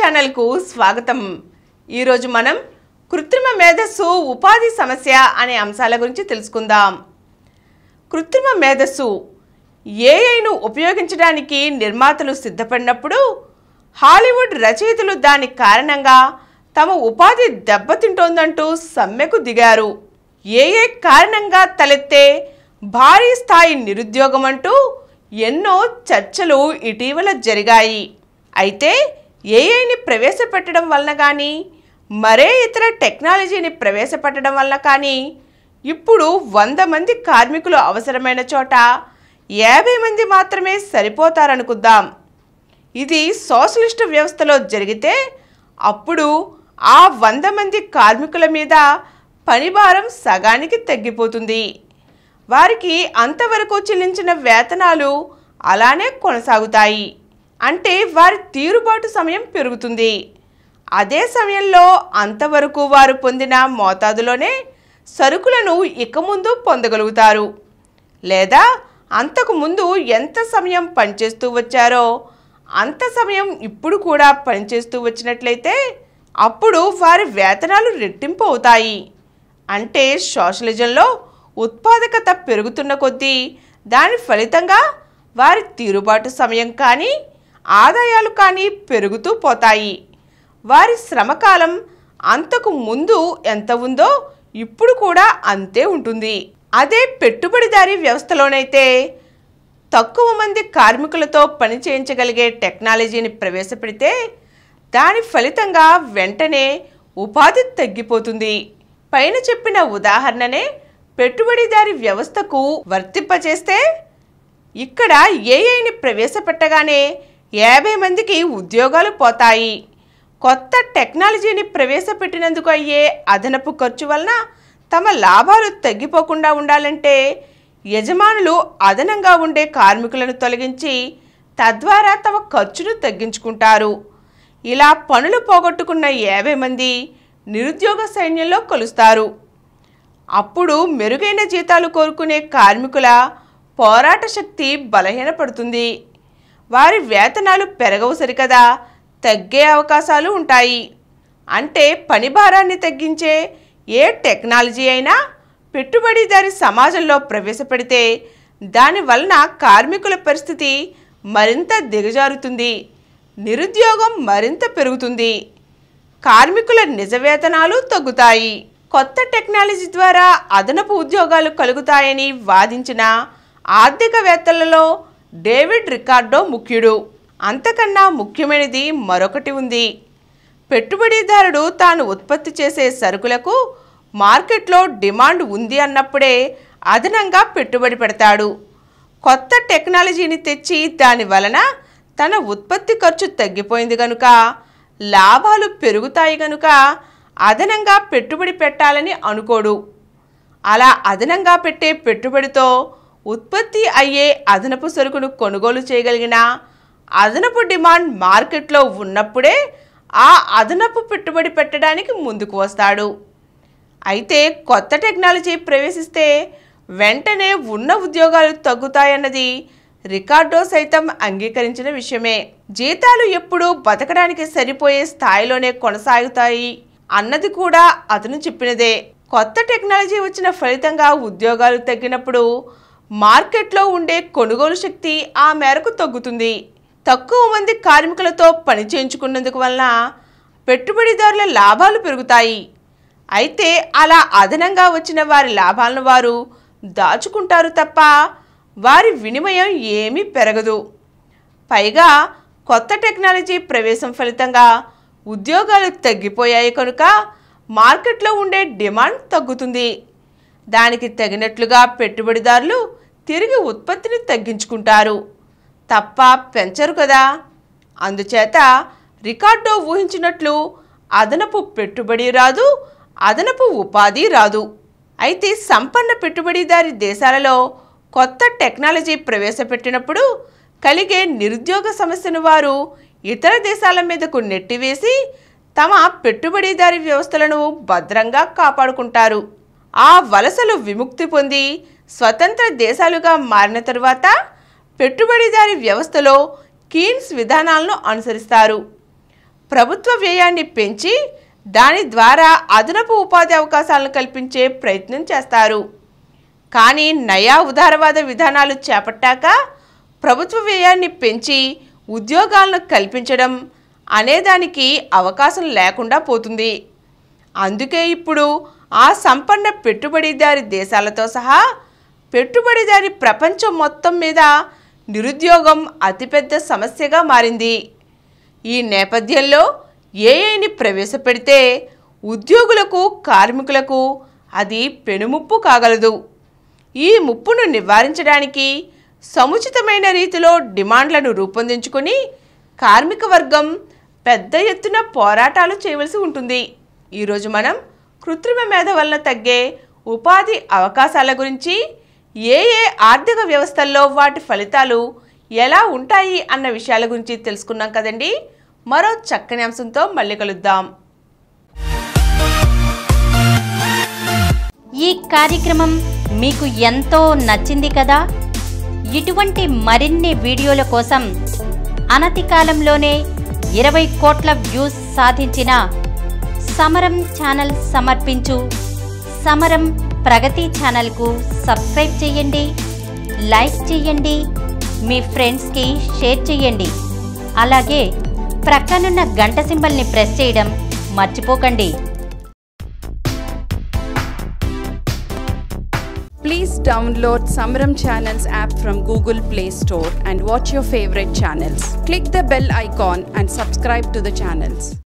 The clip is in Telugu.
ఛానల్కు స్వాగతం. ఈరోజు మనం కృత్రిమ మేధస్సు ఉపాధి సమస్య అనే అంశాల గురించి తెలుసుకుందాం. కృత్రిమ మేధస్సు ఏఐను ఉపయోగించడానికి నిర్మాతలు సిద్ధపడినప్పుడు హాలీవుడ్ రచయితలు దాని కారణంగా తమ ఉపాధి దెబ్బతింటోందంటూ సమ్మెకు దిగారు. ఏఐ కారణంగా తలెత్తే భారీ స్థాయి నిరుద్యోగం అంటూ ఎన్నో చర్చలు ఇటీవల జరిగాయి. అయితే ఏఐని ప్రవేశపెట్టడం వలన కానీ మరే ఇతర టెక్నాలజీని ప్రవేశపెట్టడం వల్ల కానీ ఇప్పుడు 100 మంది కార్మికులు అవసరమైన చోట 50 మంది మాత్రమే సరిపోతారనుకుందాం. ఇది సోషలిస్ట్ వ్యవస్థలో జరిగితే అప్పుడు ఆ 100 మంది కార్మికుల మీద పనిభారం సగానికి తగ్గిపోతుంది. వారికి అంతవరకు చెల్లించిన వేతనాలు అలానే కొనసాగుతాయి. అంటే వారి తీరుబాటు సమయం పెరుగుతుంది. అదే సమయంలో అంతవరకు వారు పొందిన మోతాదులోనే సరుకులను ఇక ముందు పొందగలుగుతారు. లేదా అంతకుముందు ఎంత సమయం పనిచేస్తూ వచ్చారో అంత సమయం ఇప్పుడు కూడా పనిచేస్తూ వచ్చినట్లయితే అప్పుడు వారి వేతనాలు రెట్టింపు అవుతాయి. అంటే సోషలిజంలో ఉత్పాదకత పెరుగుతున్న కొద్దీ దాని ఫలితంగా వారి తీరుబాటు సమయం కానీ ఆదాయాలు కానీ పెరుగుతూ పోతాయి. వారి శ్రమకాలం అంతకు ముందు ఎంత ఉందో ఇప్పుడు కూడా అంతే ఉంటుంది. అదే పెట్టుబడిదారీ వ్యవస్థలోనైతే తక్కువ మంది కార్మికులతో పని చేయించగలిగే టెక్నాలజీని ప్రవేశపెడితే దాని ఫలితంగా వెంటనే ఉపాధి తగ్గిపోతుంది. పైన చెప్పిన ఉదాహరణనే పెట్టుబడిదారీ వ్యవస్థకు వర్తింపచేస్తే ఇక్కడ ఏఐని ప్రవేశపెట్టగానే 50 మందికి ఉద్యోగాలు పోతాయి. కొత్త టెక్నాలజీని ప్రవేశపెట్టినందుకు అయ్యే అదనపు ఖర్చు వలన తమ లాభాలు తగ్గిపోకుండా ఉండాలంటే యజమానులు అదనంగా ఉండే కార్మికులను తొలగించి తద్వారా తమ ఖర్చును తగ్గించుకుంటారు. ఇలా పనులు పోగొట్టుకున్న 50 మంది నిరుద్యోగ సైన్యంలో కలుస్తారు. అప్పుడు మెరుగైన జీతాలు కోరుకునే కార్మికుల పోరాట శక్తి బలహీనపడుతుంది. వారి వేతనాలు పెరగవు సరికదా, తగ్గే అవకాశాలు ఉంటాయి. అంటే పని భారాన్ని తగ్గించే ఏ టెక్నాలజీ అయినా పెట్టుబడిదారీ సమాజంలో ప్రవేశపెడితే దాని వలన కార్మికుల పరిస్థితి మరింత దిగజారుతుంది. నిరుద్యోగం మరింత పెరుగుతుంది. కార్మికుల నిజ వేతనాలు తగ్గుతాయి. కొత్త టెక్నాలజీ ద్వారా అదనపు ఉద్యోగాలు కలుగుతాయని వాదించిన ఆర్థికవేత్తలలో డేవిడ్ రికార్డో ముఖ్యుడు. అంతకన్నా ముఖ్యమైనది మరొకటి ఉంది. పెట్టుబడిదారుడు తాను ఉత్పత్తి చేసే సరుకులకు మార్కెట్లో డిమాండ్ ఉంది అన్నప్పుడే అదనంగా పెట్టుబడి పెడతాడు. కొత్త టెక్నాలజీని తెచ్చి దాని వలన తన ఉత్పత్తి ఖర్చు తగ్గిపోయింది కనుక లాభాలు పెరుగుతాయి కనుక అదనంగా పెట్టుబడి పెట్టాలని అనుకోడు. అలా అదనంగా పెట్టే పెట్టుబడితో ఉత్పత్తి అయ్యే అదనపు సరుకును కొనుగోలు చేయగలిగిన అదనపు డిమాండ్ మార్కెట్లో ఉన్నప్పుడే ఆ అదనపు పెట్టుబడి పెట్టడానికి ముందుకు వస్తాడు. అయితే కొత్త టెక్నాలజీ ప్రవేశిస్తే వెంటనే ఉన్న ఉద్యోగాలు తగ్గుతాయన్నది రికార్డో సైతం అంగీకరించిన విషయమే. జీతాలు ఎప్పుడూ బతకడానికి సరిపోయే స్థాయిలోనే కొనసాగుతాయి అన్నది కూడా అతను చెప్పినదే. కొత్త టెక్నాలజీ వచ్చిన ఫలితంగా ఉద్యోగాలు తగ్గినప్పుడు మార్కెట్లో ఉండే కొనుగోలు శక్తి ఆ మేరకు తగ్గుతుంది. తక్కువ మంది కార్మికులతో పని చేయించుకున్నందుకు వలన పెట్టుబడిదారుల లాభాలు పెరుగుతాయి. అయితే అలా అదనంగా వచ్చిన వారి లాభాలను వారు దాచుకుంటారు తప్ప వారి వినిమయం ఏమీ పెరగదు. పైగా కొత్త టెక్నాలజీ ప్రవేశం ఫలితంగా ఉద్యోగాలు తగ్గిపోయాయి కనుక మార్కెట్లో ఉండే డిమాండ్ తగ్గుతుంది. దానికి తగినట్లుగా పెట్టుబడిదారులు తిరిగి ఉత్పత్తిని తగ్గించుకుంటారు తప్ప పెంచరు కదా. అందుచేత రికార్డో ఊహించినట్లు అదనపు పెట్టుబడి రాదు, అదనపు ఉపాధి రాదు. అయితే సంపన్న పెట్టుబడిదారీ దేశాలలో కొత్త టెక్నాలజీ ప్రవేశపెట్టినప్పుడు కలిగే నిరుద్యోగ సమస్యను వారు ఇతర దేశాల మీదకు నెట్టివేసి తమ పెట్టుబడిదారీ వ్యవస్థలను భద్రంగా కాపాడుకుంటారు. ఆ వలసలు విముక్తి పొంది స్వతంత్ర దేశాలుగా మారిన తరువాత పెట్టుబడిదారీ వ్యవస్థలో కీన్స్ విధానాలను అనుసరిస్తారు. ప్రభుత్వ వ్యయాన్ని పెంచి దాని ద్వారా అదనపు ఉపాధి అవకాశాలను కల్పించే ప్రయత్నం చేస్తారు. కానీ నయా ఉదారవాద విధానాలు చేపట్టాక ప్రభుత్వ వ్యయాన్ని పెంచి ఉద్యోగాలను కల్పించడం అనేదానికి అవకాశం లేకుండా పోతుంది. అందుకే ఇప్పుడు ఆ సంపన్న పెట్టుబడిదారి దేశాలతో సహా పెట్టుబడిదారి ప్రపంచం మొత్తం మీద నిరుద్యోగం అతిపెద్ద సమస్యగా మారింది. ఈ నేపథ్యంలో ఏఐని ప్రవేశపెడితే ఉద్యోగులకు, కార్మికులకు అది పెనుముప్పు కాగలదు. ఈ ముప్పును నివారించడానికి సముచితమైన రీతిలో డిమాండ్లను రూపొందించుకొని కార్మిక వర్గం పెద్ద ఎత్తున పోరాటాలు చేయవలసి ఉంటుంది. ఈరోజు మనం కృత్రిమ మేధ వలన తగ్గే ఉపాధి అవకాశాల గురించి, ఏ ఆర్థిక వ్యవస్థల్లో వాటి ఫలితాలు ఎలా ఉంటాయి అన్న విషయాల గురించి తెలుసుకున్నాం కదండి. మరో చక్కని అంశంతో మళ్ళీ కలుద్దాం. ఈ కార్యక్రమం మీకు ఎంతో నచ్చింది కదా. ఇటువంటి మరిన్ని వీడియోల కోసం అనతి కాలంలోనే 20 కోట్ల వ్యూస్ సాధించిన సమరం ఛానల్ సమర్పించు సమరం ప్రగతి ఛానల్కు సబ్స్క్రైబ్ చేయండి, లైక్ చేయండి, మీ ఫ్రెండ్స్కి షేర్ చేయండి. అలాగే ప్రక్కనున్న గంట సింబల్ని ప్రెస్ చేయడం మర్చిపోకండి. Please download Samaram Channels app from Google Play Store and watch your favorite channels. Click the bell icon and subscribe to the channels.